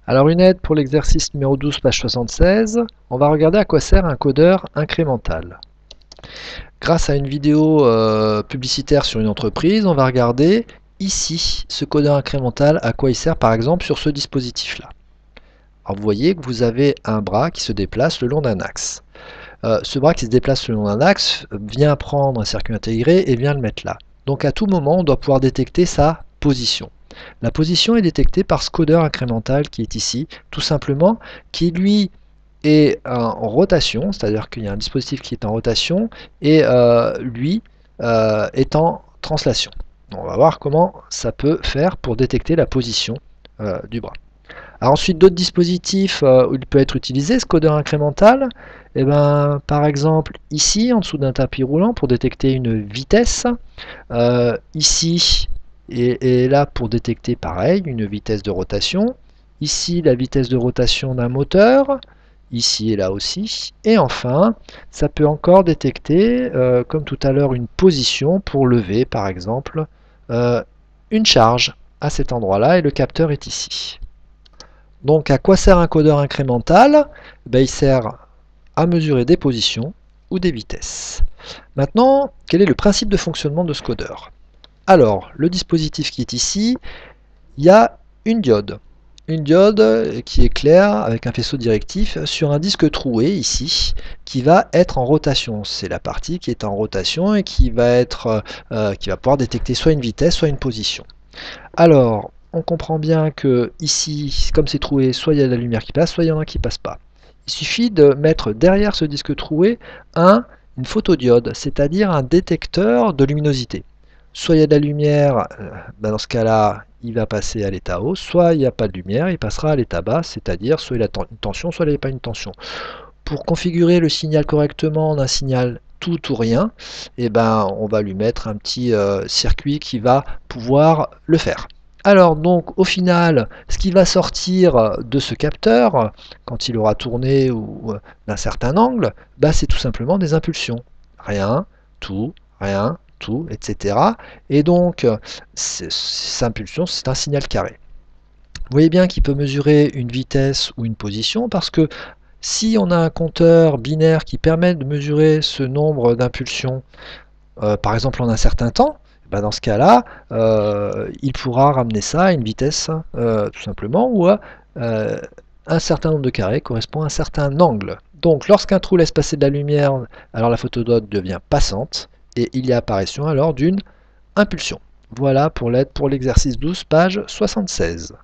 Alors une aide pour l'exercice numéro 12, page 76, on va regarder à quoi sert un codeur incrémental. Grâce à une vidéo publicitaire sur une entreprise, on va regarder ici ce codeur incrémental, à quoi il sert par exemple sur ce dispositif-là. Alors vous voyez que vous avez un bras qui se déplace le long d'un axe. Ce bras qui se déplace le long d'un axe vient prendre un circuit intégré et vient le mettre là. Donc à tout moment, on doit pouvoir détecter sa position. La position est détectée par ce codeur incrémental qui est ici, tout simplement, qui lui est en rotation, c'est-à-dire qu'il y a un dispositif qui est en rotation et lui est en translation. On va voir comment ça peut faire pour détecter la position du bras. Alors ensuite, d'autres dispositifs où il peut être utilisé, ce codeur incrémental, eh ben, par exemple ici, en dessous d'un tapis roulant, pour détecter une vitesse, ici et là pour détecter pareil, une vitesse de rotation, ici la vitesse de rotation d'un moteur, ici et là aussi, et enfin, ça peut encore détecter, comme tout à l'heure, une position pour lever, par exemple, une charge à cet endroit-là, et le capteur est ici. Donc à quoi sert un codeur incrémental? Ben, il sert à mesurer des positions ou des vitesses. Maintenant, quel est le principe de fonctionnement de ce codeur? Alors, le dispositif qui est ici, il y a une diode. Une diode qui éclaire avec un faisceau directif sur un disque troué ici, qui va être en rotation. C'est la partie qui est en rotation et qui va pouvoir détecter soit une vitesse, soit une position. Alors, on comprend bien que ici, comme c'est troué, soit il y a de la lumière qui passe, soit il y en a qui ne passe pas. Il suffit de mettre derrière ce disque troué une photodiode, c'est-à-dire un détecteur de luminosité. Soit il y a de la lumière, dans ce cas-là, il va passer à l'état haut, soit il n'y a pas de lumière, il passera à l'état bas, c'est-à-dire soit il a une tension, soit il n'a pas une tension. Pour configurer le signal correctement, d'un signal tout ou rien, eh ben, on va lui mettre un petit circuit qui va pouvoir le faire. Alors donc au final, ce qui va sortir de ce capteur, quand il aura tourné ou d'un certain angle, bah, c'est tout simplement des impulsions. Rien, tout, etc. Et donc ces impulsions, c'est un signal carré. Vous voyez bien qu'il peut mesurer une vitesse ou une position parce que si on a un compteur binaire qui permet de mesurer ce nombre d'impulsions, par exemple en un certain temps, ben dans ce cas-là, il pourra ramener ça à une vitesse, tout simplement, ou à un certain nombre de carrés correspond à un certain angle. Donc lorsqu'un trou laisse passer de la lumière, alors la photodiode devient passante, et il y a apparition alors d'une impulsion. Voilà pour l'aide pour l'exercice 12, page 76.